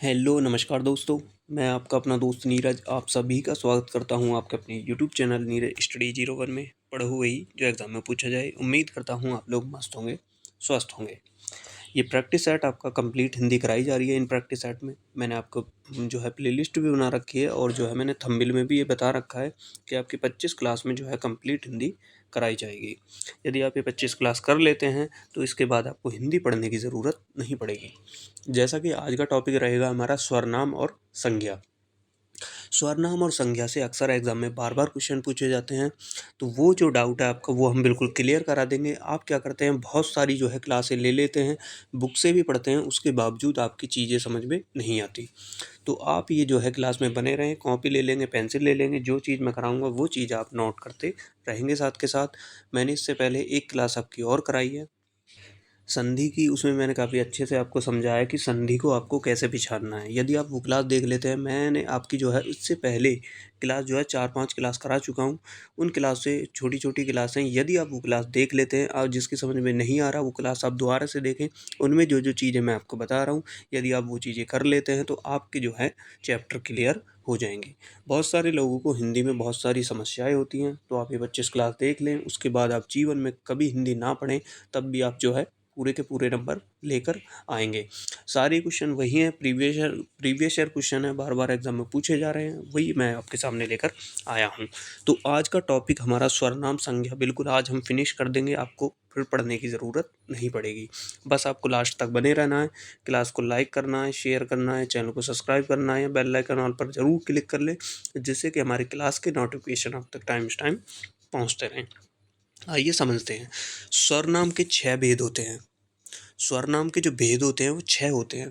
Hello नमस्कार दोस्तों। मैं आपका अपना दोस्त नीरज आप सभी का स्वागत करता हूं आपके अपने यूट्यूब चैनल नीरज स्टडी 01 में। पढ़ो वही जो एग्ज़ाम में पूछा जाए। उम्मीद करता हूं आप लोग मस्त होंगे, स्वस्थ होंगे। ये प्रैक्टिस सेट आपका कंप्लीट हिंदी कराई जा रही है। इन प्रैक्टिस सेट में मैंने आपको जो है प्लेलिस्ट भी बना रखी है और जो है मैंने थंबनेल में भी ये बता रखा है कि आपकी 25 क्लास में जो है कंप्लीट हिंदी कराई जाएगी। यदि आप ये 25 क्लास कर लेते हैं तो इसके बाद आपको हिंदी पढ़ने की ज़रूरत नहीं पड़ेगी। जैसा कि आज का टॉपिक रहेगा हमारा स्वरनाम और संज्ञा। स्वरनाम और संज्ञा से अक्सर एग्जाम में बार बार क्वेश्चन पूछे जाते हैं, तो वो जो डाउट है आपका वो हम बिल्कुल क्लियर करा देंगे। आप क्या करते हैं, बहुत सारी जो है क्लासें ले लेते हैं, बुक से भी पढ़ते हैं, उसके बावजूद आपकी चीज़ें समझ में नहीं आती। तो आप ये जो है क्लास में बने रहें, कॉपी ले लेंगे, पेंसिल ले लेंगे, जो चीज़ मैं कराऊंगा वो चीज़ आप नोट करते रहेंगे। साथ के साथ मैंने इससे पहले एक क्लास आपकी और कराई है संधि की, उसमें मैंने काफ़ी अच्छे से आपको समझाया कि संधि को आपको कैसे पहचानना है। यदि आप वो क्लास देख लेते हैं, मैंने आपकी जो है इससे पहले क्लास जो है 4-5 क्लास करा चुका हूँ। उन क्लास से छोटी-छोटी क्लासें यदि आप वो क्लास देख लेते हैं और जिसकी समझ में नहीं आ रहा वो क्लास आप दोबारा से देखें। उनमें जो-जो चीज़ें मैं आपको बता रहा हूँ, यदि आप वो चीज़ें कर लेते हैं तो आपके जो है चैप्टर क्लियर हो जाएँगे। बहुत सारे लोगों को हिंदी में बहुत सारी समस्याएँ होती हैं, तो आप ये 25 क्लास देख लें, उसके बाद आप जीवन में कभी हिंदी ना पढ़ें, तब भी आप जो है पूरे के पूरे नंबर लेकर आएंगे। सारे क्वेश्चन वही हैं, प्रीवियस ईयर क्वेश्चन है, बार बार एग्जाम में पूछे जा रहे हैं, वही मैं आपके सामने लेकर आया हूं। तो आज का टॉपिक हमारा स्वरनाम संज्ञा बिल्कुल आज हम फिनिश कर देंगे। आपको फिर पढ़ने की ज़रूरत नहीं पड़ेगी। बस आपको लास्ट तक बने रहना है, क्लास को लाइक करना है, शेयर करना है, चैनल को सब्सक्राइब करना है, बेल आइकन ऑल पर ज़रूर क्लिक कर लें, जिससे कि हमारी क्लास के नोटिफिकेशन आप तक टाइम पहुँचते रहें। आइए समझते हैं। स्वरनाम के 6 भेद होते हैं। स्वरनाम के जो भेद होते हैं वो 6 होते हैं।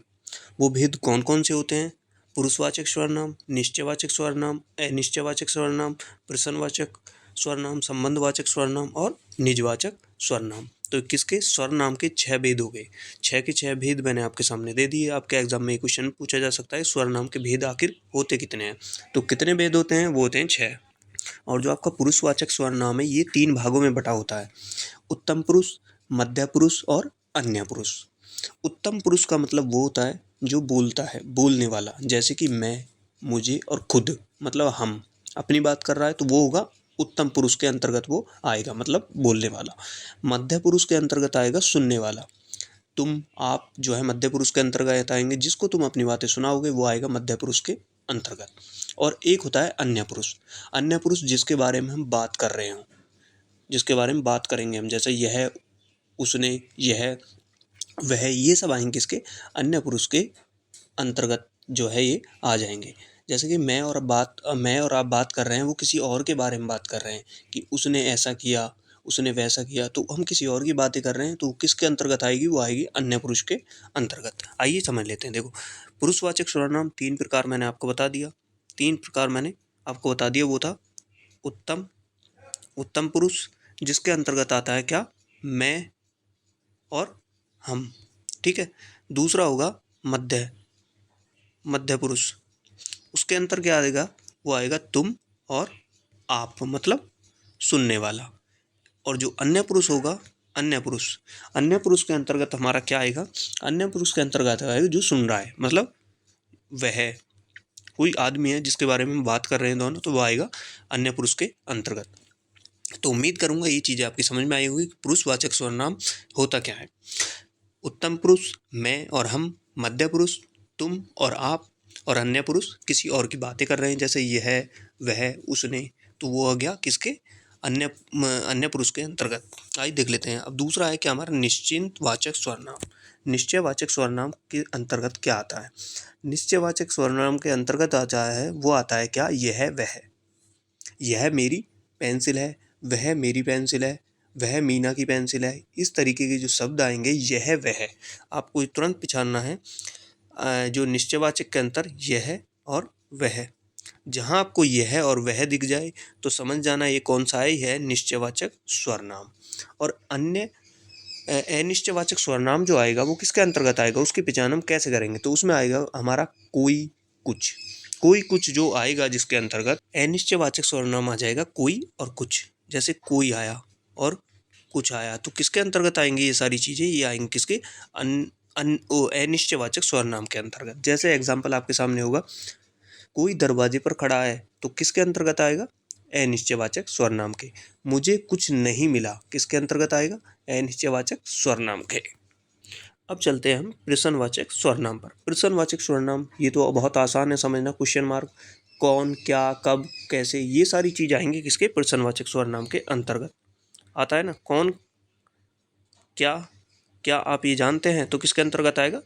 वो भेद कौन कौन से होते हैं? पुरुषवाचक स्वरनाम, निश्चयवाचक स्वरनाम, अनिश्चयवाचक स्वरनाम, प्रश्नवाचक स्वरनाम, संबंधवाचक स्वरनाम और निजवाचक स्वरनाम। तो किसके स्वरनाम के 6 भेद हो गए। 6 के 6 भेद मैंने आपके सामने दे दिए। आपके एग्जाम में क्वेश्चन पूछा जा सकता है स्वरनाम के भेद आखिर होते कितने हैं। तो कितने भेद होते हैं? वो होते हैं 6। और जो आपका पुरुषवाचक स्वरनाम है ये 3 भागों में बटा होता है। उत्तम पुरुष, मध्य पुरुष और अन्य पुरुष। उत्तम पुरुष का मतलब वो होता है जो बोलता है, बोलने वाला, जैसे कि मैं, मुझे और खुद, मतलब हम अपनी बात कर रहा है तो वो होगा उत्तम पुरुष के अंतर्गत वो आएगा, मतलब बोलने वाला। मध्य पुरुष के अंतर्गत आएगा सुनने वाला। तुम, आप जो है मध्य पुरुष के अंतर्गत आएंगे। जिसको तुम अपनी बातें सुनाओगे वो आएगा मध्य पुरुष के अंतर्गत। और एक होता है अन्य पुरुष। अन्य पुरुष जिसके बारे में हम बात कर रहे हों, जिसके बारे में बात करेंगे हम, जैसे यह, उसने, यह, वह, ये सब आएंगे इसके अन्य पुरुष के अंतर्गत जो है ये आ जाएंगे। जैसे कि मैं और आप बात कर रहे हैं, वो किसी और के बारे में बात कर रहे हैं कि उसने ऐसा किया, उसने वैसा किया, तो हम किसी और की बातें कर रहे हैं, तो किसके अंतर्गत आएगी? वो आएगी अन्य पुरुष के अंतर्गत। आइए समझ लेते हैं। देखो, पुरुषवाचक सर्वनाम 3 प्रकार मैंने आपको बता दिया। 3 प्रकार मैंने आपको बता दिया। वो था उत्तम, उत्तम पुरुष जिसके अंतर्गत आता है क्या? मैं और हम, ठीक है। दूसरा होगा मध्य, मध्य पुरुष, उसके अंतर क्या आएगा? वो आएगा तुम और आप, मतलब सुनने वाला। और जो अन्य पुरुष होगा, अन्य पुरुष, अन्य पुरुष के अंतर्गत हमारा क्या आएगा? अन्य पुरुष के अंतर्गत आएगा जो सुन रहा है, मतलब वह कोई आदमी है जिसके बारे में हम बात कर रहे हैं दोनों, तो वो आएगा अन्य पुरुष के अंतर्गत। तो उम्मीद करूंगा ये चीज़ें आपकी समझ में आई होगी। पुरुषवाचक सर्वनाम होता क्या है? उत्तम पुरुष मैं और हम, मध्य पुरुष तुम और आप, और अन्य पुरुष किसी और की बातें कर रहे हैं, जैसे यह, वह, उसने, तो वो हो गया किसके? अन्य अन्य पुरुष के अंतर्गत। आइए देख लेते हैं। अब दूसरा है क्या हमारा? निश्चित वाचक स्वरनाम। निश्चयवाचक स्वरनाम के अंतर्गत क्या आता है? निश्चयवाचक स्वरनाम के अंतर्गत आता है, वो आता है क्या? यह, वह, यह मेरी पेंसिल है, वह मेरी पेंसिल है, वह मीना की पेंसिल है। इस तरीके के जो शब्द आएंगे, यह वह, आपको तुरंत पहचानना है जो निश्चयवाचक के अंतर यह और वह। जहाँ आपको यह और वह दिख जाए तो समझ जाना ये कौन सा है निश्चयवाचक स्वरनाम। और अन्य अनिश्चयवाचक स्वरनाम जो आएगा वो किसके अंतर्गत आएगा, उसकी पहचान हम कैसे करेंगे? तो उसमें आएगा हमारा कोई, कुछ। कोई कुछ जो आएगा जिसके अंतर्गत अनिश्चयवाचक सर्वनाम आ जाएगा, कोई और कुछ। जैसे कोई आया और कुछ आया, तो किसके अंतर्गत आएंगे ये सारी चीज़ें? ये आएंगे किसके? अनिश्चयवाचक सर्वनाम के अंतर्गत। जैसे एग्जाम्पल आपके सामने होगा, कोई दरवाजे पर खड़ा है तो किसके अंतर्गत आएगा? अनिश्चयवाचक सर्वनाम के। मुझे कुछ नहीं मिला, किसके अंतर्गत आएगा? अनिश्चयवाचक सर्वनाम के। अब चलते हैं हम प्रश्नवाचक सर्वनाम पर। प्रश्नवाचक सर्वनाम ये तो बहुत आसान है समझना। क्वेश्चन मार्क, कौन, क्या, कब, कैसे, ये सारी चीज आएंगी किसके? प्रश्नवाचक सर्वनाम के अंतर्गत। आता है ना, कौन, क्या, क्या आप ये जानते हैं, तो किसके अंतर्गत आएगा?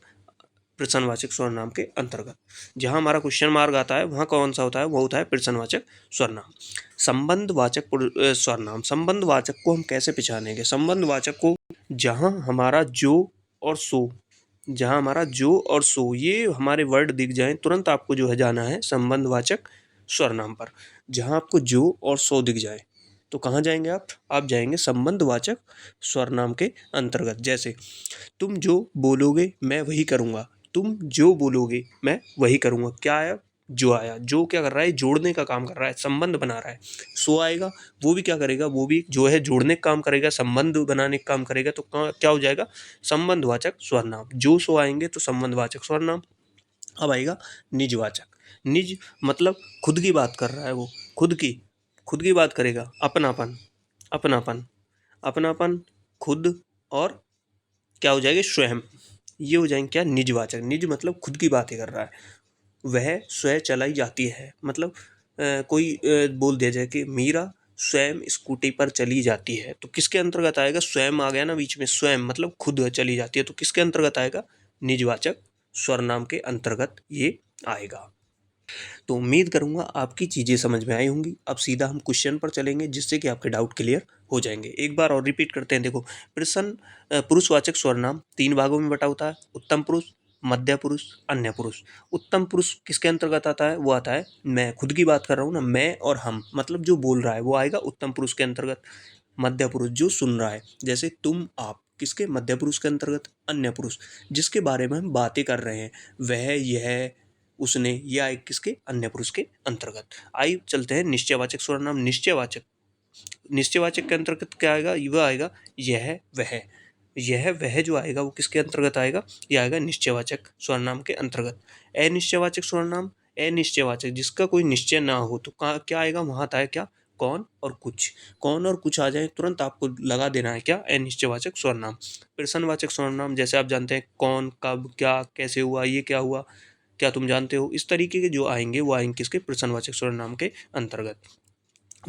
प्रश्नवाचक सर्वनाम के अंतर्गत। जहां हमारा क्वेश्चन मार्क आता है वहां कौन सा होता है? वो होता है प्रश्नवाचक सर्वनाम। संबंधवाचक सर्वनाम। संबंधवाचक को हम कैसे पहचानेंगे? संबंधवाचक को जहां हमारा जो और सो, जहां हमारा जो और सो ये हमारे वर्ड दिख जाएं, तुरंत आपको जो है जाना है संबंधवाचक सर्वनाम पर। जहां आपको जो और सो दिख जाए तो कहाँ जाएंगे आप? आप जाएंगे संबंधवाचक सर्वनाम के अंतर्गत। जैसे तुम जो बोलोगे मैं वही करूँगा, तुम जो बोलोगे मैं वही करूँगा। क्या आया? जो आया। जो क्या कर रहा है? जोड़ने का काम कर रहा है, संबंध बना रहा है। सो आएगा, वो भी क्या करेगा? वो भी जो है जोड़ने का काम करेगा, संबंध बनाने का काम करेगा। तो क्या हो जाएगा? संबंधवाचक सर्वनाम। जो सो आएंगे तो संबंधवाचक सर्वनाम। अब आएगा निजवाचक। निज मतलब खुद की बात कर रहा है वो, खुद की बात करेगा। अपनापन, अपनापन, अपनापन, खुद, और क्या हो जाएगा? स्वयं। ये हो जाएंगे क्या? निजवाचक। निज मतलब खुद की बातें कर रहा है। वह स्वयं चलाई जाती है, मतलब कोई बोल दिया जाए कि मीरा स्वयं स्कूटी पर चली जाती है, तो किसके अंतर्गत आएगा? स्वयं आ गया ना बीच में, स्वयं मतलब खुद चली जाती है, तो किसके अंतर्गत आएगा? निजवाचक सर्वनाम के अंतर्गत ये आएगा। तो उम्मीद करूंगा आपकी चीज़ें समझ में आई होंगी। अब सीधा हम क्वेश्चन पर चलेंगे जिससे कि आपके डाउट क्लियर हो जाएंगे। एक बार और रिपीट करते हैं। देखो, पुरुषवाचक सर्वनाम 3 भागों में बटा होता है। उत्तम पुरुष, मध्य पुरुष, अन्य पुरुष। उत्तम पुरुष किसके अंतर्गत आता है? वो आता है, मैं खुद की बात कर रहा हूँ ना, मैं और हम, मतलब जो बोल रहा है वो आएगा उत्तम पुरुष के अंतर्गत। मध्य पुरुष जो सुन रहा है, जैसे तुम, आप, किसके? मध्य पुरुष के अंतर्गत। अन्य पुरुष जिसके बारे में हम बातें कर रहे हैं, वह, यह, उसने, यह आए किसके? अन्य पुरुष के अंतर्गत। आइए चलते हैं निश्चयवाचक सर्वनाम। निश्चयवाचक, निश्चयवाचक के अंतर्गत क्या आएगा? वह आएगा यह, वह। यह वह जो आएगा वो किसके अंतर्गत आएगा? यह आएगा निश्चयवाचक सर्वनाम के अंतर्गत। अनिश्चयवाचक सर्वनाम, अनिश्चयवाचक जिसका कोई निश्चय ना हो, तो क्या आएगा? वहां आता है क्या? कौन और कुछ। कौन और कुछ आ जाए तुरंत आपको लगा देना है क्या? अनिश्चयवाचक सर्वनाम। प्रश्नवाचक सर्वनाम जैसे आप जानते हैं, कौन, कब, क्या, कैसे हुआ, ये क्या हुआ, क्या तुम जानते हो, इस तरीके के जो आएंगे वो आएंगे किसके? प्रश्नवाचक सर्वनाम के अंतर्गत।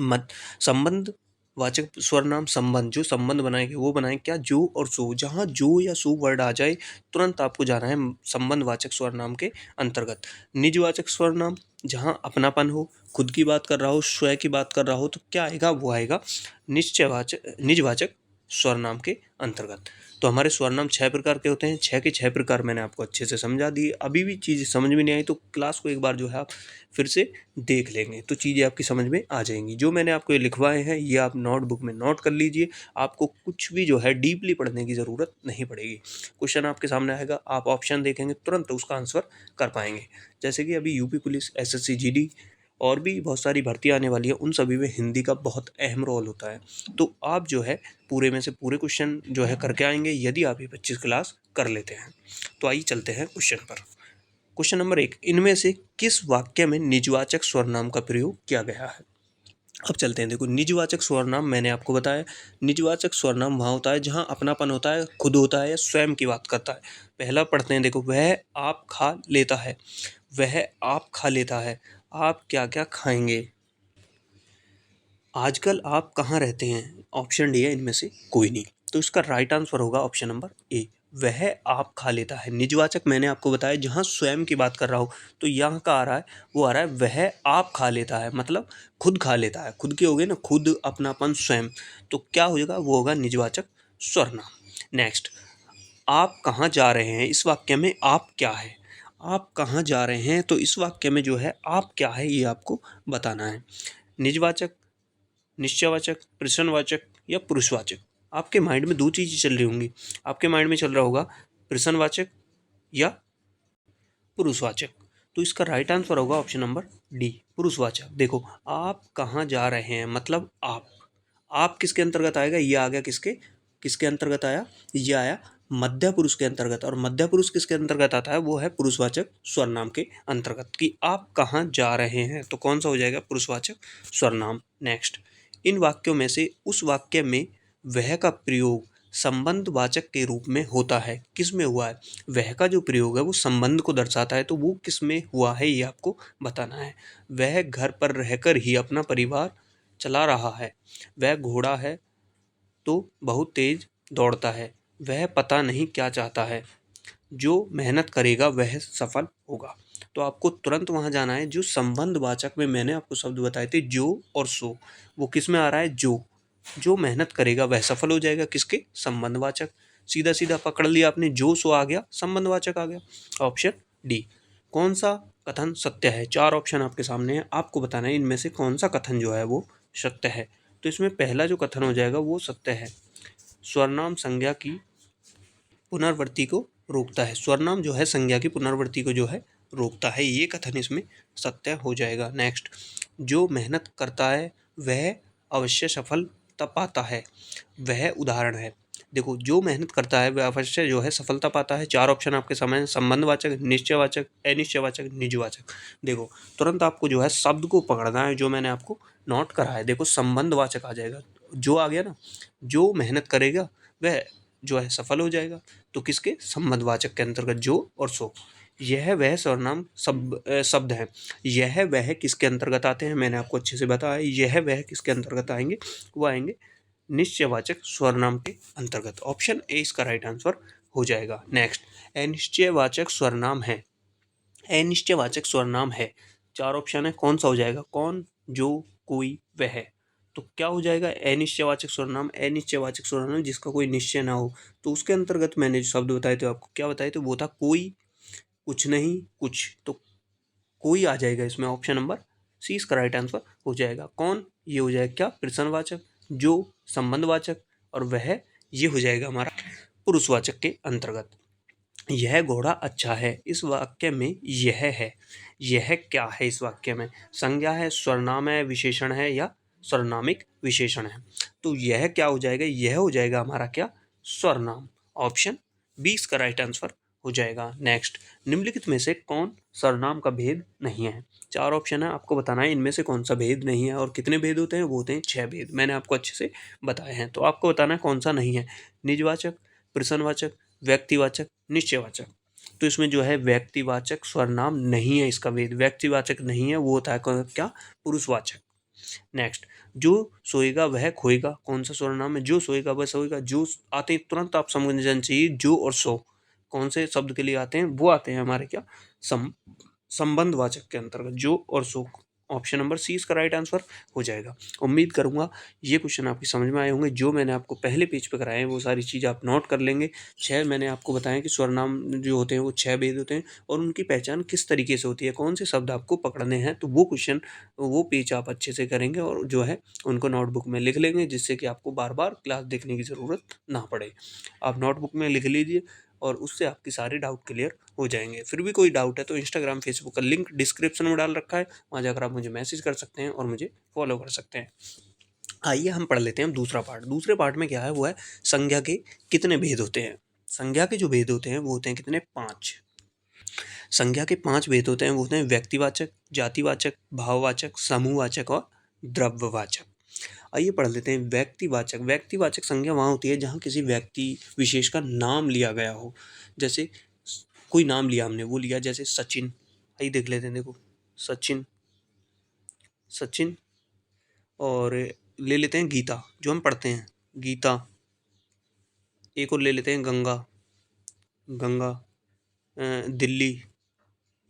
मत संबंध वाचक सर्वनाम, संबंध जो संबंध बनाएंगे वो बनाएंगे क्या? जो और सो। जहाँ जो या सो वर्ड आ जाए तुरंत आपको जाना है संबंध वाचक सर्वनाम के अंतर्गत। निजवाचक सर्वनाम जहाँ अपनापन हो, खुद की बात कर रहा हो, स्वयं की बात कर रहा हो, तो क्या आएगा? वो आएगा निश्चयवाचक, निजवाचक सर्वनाम के अंतर्गत। तो हमारे सर्वनाम 6 प्रकार के होते हैं। 6 के 6 प्रकार मैंने आपको अच्छे से समझा दिए। अभी भी चीज़ समझ में नहीं आई तो क्लास को एक बार जो है आप फिर से देख लेंगे तो चीज़ें आपकी समझ में आ जाएंगी। जो मैंने आपको ये लिखवाए हैं ये आप नोटबुक में नोट कर लीजिए। आपको कुछ भी जो है डीपली पढ़ने की ज़रूरत नहीं पड़ेगी। क्वेश्चन आपके सामने आएगा, आप ऑप्शन देखेंगे तुरंत उसका आंसर कर पाएंगे। जैसे कि अभी यूपी पुलिस, एसएससी जीडी और भी बहुत सारी भर्तियाँ आने वाली है, उन सभी में हिंदी का बहुत अहम रोल होता है। तो आप जो है पूरे में से पूरे क्वेश्चन जो है करके आएंगे यदि आप ये 25 क्लास कर लेते हैं। तो आइए चलते हैं क्वेश्चन पर। क्वेश्चन नंबर 1, इनमें से किस वाक्य में निजवाचक सर्वनाम का प्रयोग किया गया है? अब चलते हैं। देखो, निजवाचक सर्वनाम मैंने आपको बताया, निजवाचक सर्वनाम वहाँ होता है जहाँ अपनापन होता है, खुद होता है या स्वयं की बात करता है। पहला पढ़ते हैं। देखो, वह आप खा लेता है, वह आप खा लेता है, आप क्या क्या खाएंगे, आजकल आप कहाँ रहते हैं। ऑप्शन डी है इनमें से कोई नहीं, तो इसका राइट आंसर होगा ऑप्शन नंबर ए, वह आप खा लेता है। निजवाचक मैंने आपको बताया जहाँ स्वयं की बात कर रहा हूँ, तो यहाँ का आ रहा है, वो आ रहा है वह आप खा लेता है, मतलब खुद खा लेता है। खुद के हो गए ना, खुद, अपनापन, स्वयं, तो क्या हो जाएगा? वो होगा निजवाचक सर्वनाम। नेक्स्ट, आप कहाँ जा रहे हैं, इस वाक्य में आप क्या है? आप कहाँ जा रहे हैं, तो इस वाक्य में जो है आप क्या है ये आपको बताना है। निजवाचक, निश्चयवाचक, प्रश्नवाचक या पुरुषवाचक। आपके माइंड में दो चीज़ें चल रही होंगी। आपके माइंड में चल रहा होगा प्रश्नवाचक या पुरुषवाचक। तो इसका राइट आंसर होगा ऑप्शन नंबर डी, पुरुषवाचक। देखो, आप कहाँ जा रहे हैं मतलब आप किसके अंतर्गत आएगा? ये आ गया किसके, किसके अंतर्गत आया? ये आया मध्य पुरुष के अंतर्गत, और मध्य पुरुष किसके अंतर्गत आता है, वो है पुरुषवाचक सर्वनाम के अंतर्गत। कि आप कहाँ जा रहे हैं, तो कौन सा हो जाएगा, पुरुषवाचक सर्वनाम। नेक्स्ट, इन वाक्यों में से उस वाक्य में वह का प्रयोग संबंधवाचक के रूप में होता है। किस में हुआ है, वह का जो प्रयोग है वो संबंध को दर्शाता है, तो वो किस में हुआ है ये आपको बताना है। वह घर पर रहकर ही अपना परिवार चला रहा है। वह घोड़ा है तो बहुत तेज दौड़ता है। वह पता नहीं क्या चाहता है। जो मेहनत करेगा वह सफल होगा। तो आपको तुरंत वहां जाना है, जो संबंधवाचक में मैंने आपको शब्द बताए थे जो और सो, वो किस में आ रहा है, जो मेहनत करेगा वह सफल हो जाएगा, किसके, संबंधवाचक। सीधा सीधा पकड़ लिया आपने, जो सो आ गया, संबंधवाचक आ गया। Option D. कौन सा कथन सत्य है, चार ऑप्शन आपके सामने है, आपको बताना है इनमें से कौन सा कथन जो है वो सत्य है। तो इसमें पहला जो कथन हो जाएगा वो सत्य है। स्वरनाम संज्ञा की पुनरावृत्ति को रोकता है। स्वरनाम जो है संज्ञा की पुनरावृत्ति को जो है रोकता है, ये कथन इसमें सत्य हो जाएगा। नेक्स्ट, जो मेहनत करता है वह अवश्य सफलता पाता है, वह उदाहरण है। देखो, जो मेहनत करता है वह अवश्य जो है सफलता पाता है। चार ऑप्शन आपके सामने, संबंधवाचक, निश्चयवाचक, अनिश्चयवाचक, निजवाचक। देखो, तुरंत आपको जो है शब्द को पकड़ना है, जो मैंने आपको नोट करा है। देखो, संबंधवाचक आ जाएगा, जो आ गया ना, जो मेहनत करेगा वह जो है सफल हो जाएगा। तो किसके, संबंधवाचक के अंतर्गत जो और सो। यह वह सर्वनाम शब्द है। यह वह किसके अंतर्गत आते हैं, मैंने आपको अच्छे से बताया। यह वह किसके अंतर्गत आएंगे, वो आएंगे निश्चयवाचक स्वरनाम के अंतर्गत। ऑप्शन ए इसका राइट आंसर हो जाएगा। नेक्स्ट, अनिश्चयवाचक स्वरनाम है। अनिश्चयवाचक स्वरनाम है, चार ऑप्शन है, कौन सा हो जाएगा, कौन, जो, कोई, वह। तो क्या हो जाएगा, अनिश्चयवाचक सर्वनाम। अनिश्चयवाचक सर्वनाम जिसका कोई निश्चय ना हो। तो उसके अंतर्गत मैंने जो शब्द बताए थे आपको, क्या बताए थे, वो था कोई, कुछ नहीं, कुछ। तो कोई आ जाएगा इसमें, ऑप्शन नंबर सी इसका राइट आंसर हो जाएगा। कौन, ये हो जाएगा क्या, प्रश्नवाचक। जो, संबंधवाचक। और वह, ये हो जाएगा हमारा पुरुषवाचक के अंतर्गत। यह घोड़ा अच्छा है, इस वाक्य में यह है, यह क्या है इस वाक्य में, संज्ञा है, सर्वनाम है, विशेषण है, या सर्वनामिक विशेषण है। तो यह क्या हो जाएगा, यह हो जाएगा हमारा क्या, सर्वनाम। ऑप्शन 20 का राइट आंसर हो जाएगा। नेक्स्ट, निम्नलिखित में से कौन सर्वनाम का भेद नहीं है। चार ऑप्शन है, आपको बताना है इनमें से कौन सा भेद नहीं है। और कितने भेद होते हैं, वो होते हैं 6 भेद, मैंने आपको अच्छे से बताए हैं। तो आपको बताना है कौन सा नहीं है, निजवाचक, प्रश्नवाचक, व्यक्तिवाचक, निश्चयवाचक। तो इसमें जो है व्यक्तिवाचक सर्वनाम नहीं है, इसका भेद व्यक्तिवाचक नहीं है, वो होता है क्या, पुरुषवाचक। नेक्स्ट, जो सोएगा वह खोएगा, कौन सा सर्वनाम है, जो सोएगा वह सोएगा। जो आते हैं तुरंत आप समझ जाना चाहिए, जो और सो कौन से शब्द के लिए आते हैं, वो आते हैं हमारे क्या, संबंधवाचक के अंतर्गत, जो और सो। ऑप्शन नंबर सी इसका राइट आंसर हो जाएगा। उम्मीद करूंगा ये क्वेश्चन आपकी समझ में आए होंगे। जो मैंने आपको पहले पेज पे कराए हैं वो सारी चीज़ आप नोट कर लेंगे। 6 मैंने आपको बताया कि स्वरनाम जो होते हैं वो 6 भेद होते हैं, और उनकी पहचान किस तरीके से होती है, कौन से शब्द आपको पकड़ने हैं। तो वो क्वेश्चन, वो पेज आप अच्छे से करेंगे और जो है उनको नोटबुक में लिख लेंगे, जिससे कि आपको बार बार क्लास देखने की ज़रूरत ना पड़े। आप नोटबुक में लिख लीजिए और उससे आपके सारे डाउट क्लियर हो जाएंगे। फिर भी कोई डाउट है तो इंस्टाग्राम, फेसबुक का लिंक डिस्क्रिप्शन में डाल रखा है, वहाँ जाकर आप मुझे मैसेज कर सकते हैं और मुझे फॉलो कर सकते हैं। आइए हम पढ़ लेते हैं दूसरा पार्ट। दूसरे पार्ट में क्या है, वो है संज्ञा के कितने भेद होते हैं। संज्ञा के जो भेद होते हैं वो होते हैं कितने, 5। संज्ञा के 5 भेद होते हैं, वो होते हैं व्यक्तिवाचक, जातिवाचक, भाववाचक, समूहवाचक और द्रव्यवाचक। आइए पढ़ लेते हैं व्यक्तिवाचक। व्यक्तिवाचक संज्ञा वहाँ होती है जहाँ किसी व्यक्ति विशेष का नाम लिया गया हो। जैसे कोई नाम लिया हमने, वो लिया जैसे सचिन। आइए देख लेते हैं, देखो सचिन, सचिन। और ले लेते हैं गीता, जो हम पढ़ते हैं, गीता। एक और ले लेते हैं गंगा, गंगा। दिल्ली।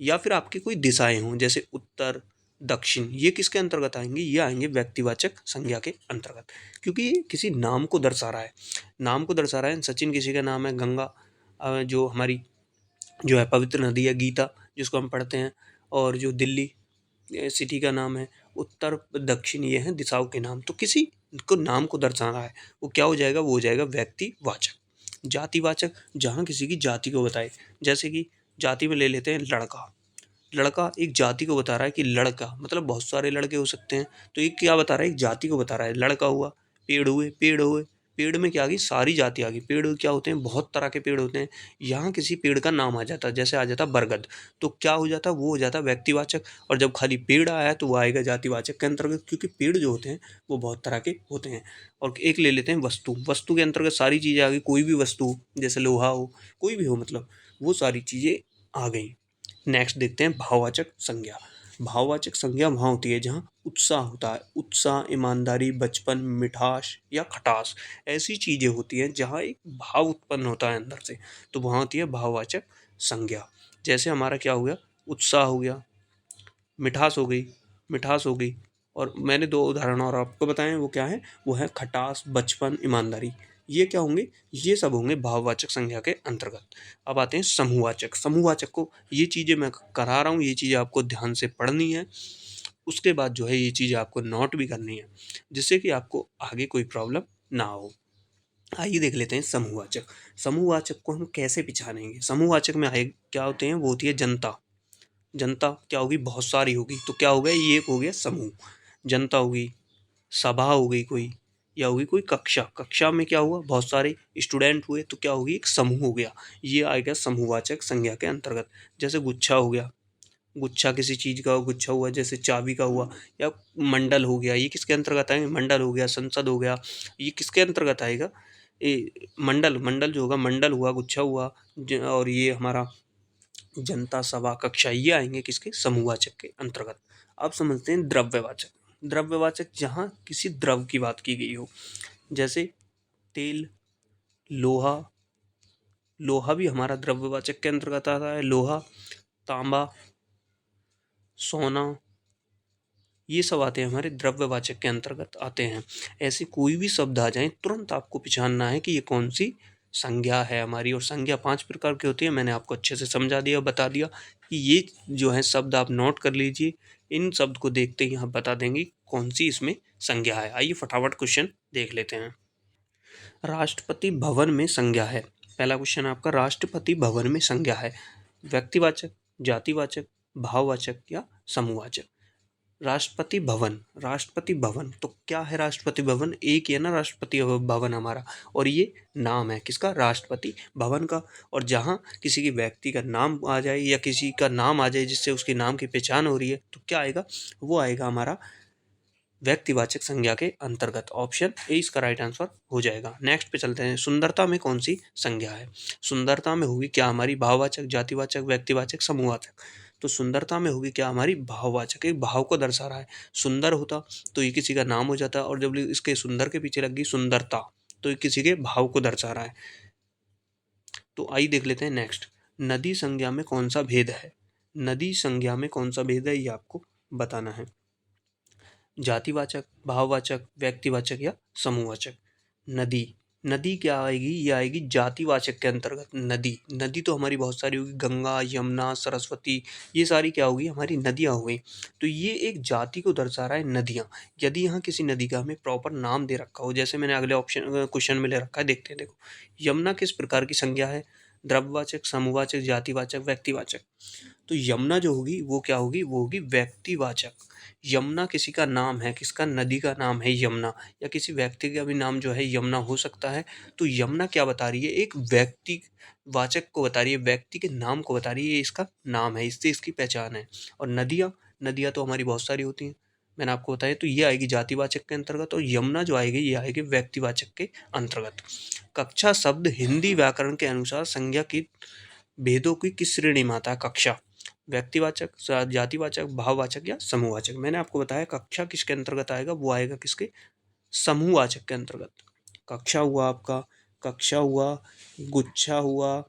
या फिर आपकी कोई दिशाएं हों जैसे उत्तर, दक्षिण, ये किसके अंतर्गत आएंगे, ये आएंगे व्यक्तिवाचक संज्ञा के अंतर्गत, क्योंकि ये किसी नाम को दर्शा रहा है। नाम को दर्शा रहा है, सचिन किसी का नाम है, गंगा जो हमारी जो है पवित्र नदी है, गीता जिसको हम पढ़ते हैं, और जो दिल्ली सिटी का नाम है, उत्तर, दक्षिण, ये हैं दिशाओं के नाम। तो किसी को नाम को दर्शा रहा है, वो क्या हो जाएगा, वो हो जाएगा व्यक्तिवाचक। जातिवाचक, जहाँ किसी की जाति को बताए, जैसे कि जाति में ले लेते हैं लड़का। लड़का एक जाति को बता रहा है कि लड़का मतलब बहुत सारे लड़के हो सकते हैं, तो ये क्या बता रहा है, एक जाति को बता रहा है। लड़का हुआ, पेड़ हुए, पेड़ हुए, पेड़ में क्या आ गई, सारी जाति आ गई। पेड़ क्या होते हैं, बहुत तरह के पेड़ होते हैं। यहाँ किसी पेड़ का नाम आ जाता, जैसे आ जाता बरगद, तो क्या हो जाता, वो हो जाता व्यक्तिवाचक। और जब खाली पेड़ आया तो वो आएगा जातिवाचक के अंतर्गत, क्योंकि पेड़ जो होते हैं वो बहुत तरह के होते हैं। और एक ले लेते हैं वस्तु। वस्तु के अंतर्गत सारी चीज़ें आ गई, कोई भी वस्तु, जैसे लोहा हो, कोई भी हो, मतलब वो सारी चीज़ें आ गई। नेक्स्ट देखते हैं भाववाचक संज्ञा। भाववाचक संज्ञा वहाँ होती है जहाँ उत्साह होता है। उत्साह, ईमानदारी, बचपन, मिठास या खटास, ऐसी चीज़ें होती हैं जहाँ एक भाव उत्पन्न होता है अंदर से, तो वहाँ होती है भाववाचक संज्ञा। जैसे हमारा क्या हो गया, उत्साह हो गया, मिठास हो गई, मिठास हो गई, और मैंने दो उदाहरण और आपको बताएं, वो क्या है, वो है खटास, बचपन, ईमानदारी। ये क्या होंगे, ये सब होंगे भाववाचक संज्ञा के अंतर्गत। अब आते हैं समूहवाचक। समूहवाचक को, ये चीज़ें मैं करा रहा हूँ, ये चीज़ें आपको ध्यान से पढ़नी है, उसके बाद जो है ये चीज़ें आपको नोट भी करनी है, जिससे कि आपको आगे कोई प्रॉब्लम ना हो। आइए देख लेते हैं समूहवाचक। समूहवाचक को हम कैसे पहचानेंगे। समूहवाचक में आए क्या होते हैं, वो होती है जनता। जनता क्या होगी, बहुत सारी होगी, तो क्या हो गया, ये एक हो गया समूह। जनता होगी, सभा हो गई कोई, या होगी कोई कक्षा। कक्षा में क्या हुआ, बहुत सारे स्टूडेंट हुए, तो क्या होगी, एक समूह हो गया। ये आएगा समूहवाचक संज्ञा के अंतर्गत। जैसे गुच्छा हो गया, गुच्छा किसी चीज़ का गुच्छा हुआ, जैसे चाबी का हुआ। या मंडल हो गया, ये किसके अंतर्गत आएंगे, मंडल हो गया। संसद हो गया, ये किसके अंतर्गत आएगा, ये मंडल। मंडल जो होगा, मंडल हुआ, गुच्छा हुआ, और ये हमारा जनता, सभा, कक्षा, ये आएंगे किसके, समूहवाचक के अंतर्गत। अब समझते हैं द्रव्यवाचक। द्रव्यवाचक जहाँ किसी द्रव की बात की गई हो, जैसे तेल, लोहा। लोहा भी हमारा द्रव्यवाचक के अंतर्गत आता है। लोहा, तांबा, सोना, ये सब आते हैं हमारे द्रव्यवाचक के अंतर्गत आते हैं। ऐसे कोई भी शब्द आ जाए, तुरंत आपको पहचानना है कि ये कौन सी संज्ञा है हमारी। और संज्ञा 5 प्रकार की होती है, मैंने आपको अच्छे से समझा दिया, बता दिया कि ये जो है शब्द आप नोट कर लीजिए। इन शब्द को देखते ही आप बता देंगे कौन सी इसमें संज्ञा है। आइए फटाफट क्वेश्चन देख लेते हैं। राष्ट्रपति भवन में संज्ञा है। पहला क्वेश्चन आपका, राष्ट्रपति भवन में संज्ञा है, व्यक्तिवाचक, जातिवाचक, भाववाचक या समूहवाचक। राष्ट्रपति भवन, राष्ट्रपति भवन, तो क्या है राष्ट्रपति भवन, एक ही है ना राष्ट्रपति भवन हमारा, और ये नाम है किसका, राष्ट्रपति भवन का। और जहाँ किसी की व्यक्ति का नाम आ जाए या किसी का नाम आ जाए जिससे उसके नाम की पहचान हो रही है, तो क्या आएगा, वो आएगा हमारा व्यक्तिवाचक संज्ञा के अंतर्गत। ऑप्शन ए इसका राइट आंसर हो जाएगा। नेक्स्ट पे चलते हैं, सुंदरता में कौन सी संज्ञा है। सुंदरता में होगी क्या हमारी, भाववाचक, जातिवाचक, व्यक्तिवाचक, समूहवाचक। तो सुंदरता में होगी क्या हमारी, भाववाचक, एक भाव को दर्शा रहा है। सुंदर होता तो ये किसी का नाम हो जाता, और जब इसके सुंदर के पीछे लग गई सुंदरता, तो ये किसी के भाव को दर्शा रहा है। तो आइए देख लेते हैं नेक्स्ट, नदी संज्ञा में कौन सा भेद है। नदी संज्ञा में कौन सा भेद है, ये आपको बताना है। जातिवाचक, भाववाचक, व्यक्तिवाचक या समूहवाचक। नदी, नदी क्या आएगी, ये आएगी जातिवाचक के अंतर्गत। नदी, नदी तो हमारी बहुत सारी होगी, गंगा, यमुना, सरस्वती, ये सारी क्या होगी, हमारी नदियाँ हो गई। तो ये एक जाति को दर्शा रहा है, नदियाँ। यदि यहाँ किसी नदी का हमें प्रॉपर नाम दे रखा हो, जैसे मैंने अगले ऑप्शन क्वेश्चन में ले रखा है, देखते हैं। देखो, यमुना किस प्रकार की संज्ञा है, द्रव्यवाचक, समूहवाचक, जातिवाचक, व्यक्तिवाचक। तो यमुना जो होगी वो क्या होगी, वो होगी व्यक्तिवाचक। यमुना किसी का नाम है, किसका, नदी का नाम है यमुना, या किसी व्यक्ति का भी नाम जो है यमुना हो सकता है। तो यमुना क्या बता रही है, एक व्यक्ति वाचक को बता रही है, व्यक्ति के नाम को बता रही है, ये इसका नाम है, इससे इसकी पहचान है। और नदियाँ, नदियाँ तो हमारी बहुत सारी होती हैं, मैंने आपको बताया, तो ये आएगी जातिवाचक के अंतर्गत, और यमुना जो आएगी ये आएगी व्यक्तिवाचक के अंतर्गत। कक्षा शब्द हिंदी व्याकरण के अनुसार संज्ञा की भेदों की किस श्रेणी में आता है। कक्षा, व्यक्तिवाचक, जातिवाचक, भाववाचक या समूहवाचक। मैंने आपको बताया कक्षा किसके अंतर्गत आएगा, वो आएगा किसके, समूहवाचक के अंतर्गत। कक्षा हुआ आपका, कक्षा हुआ, गुच्छा हुआ,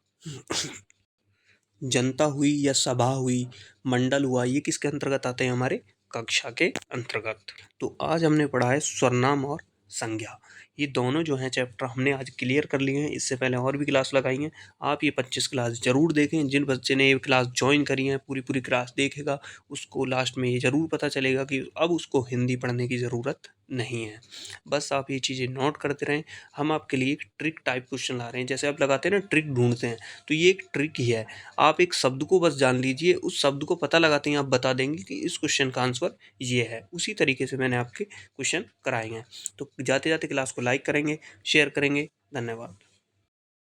जनता हुई या सभा हुई, मंडल हुआ, ये किसके अंतर्गत आते हैं, हमारे कक्षा के अंतर्गत। तो आज हमने पढ़ा है स्वरनाम और संज्ञा। ये दोनों जो हैं चैप्टर हमने आज क्लियर कर लिए हैं। इससे पहले और भी क्लास लगाई हैं, आप ये 25 क्लास ज़रूर देखें। जिन बच्चे ने ये क्लास ज्वाइन करी है, पूरी पूरी क्लास देखेगा, उसको लास्ट में ये ज़रूर पता चलेगा कि अब उसको हिंदी पढ़ने की ज़रूरत नहीं है। बस आप ये चीज़ें नोट करते रहें। हम आपके लिए एक ट्रिक टाइप क्वेश्चन ला रहे हैं, जैसे आप लगाते हैं ना ट्रिक ढूंढते हैं, तो ये एक ट्रिक ही है। आप एक शब्द को बस जान लीजिए, उस शब्द को पता लगाते ही आप बता देंगे कि इस क्वेश्चन का आंसर ये है। उसी तरीके से मैंने आपके क्वेश्चन कराए हैं। तो जाते जाते क्लास को को लाइक करेंगे, शेयर करेंगे। धन्यवाद।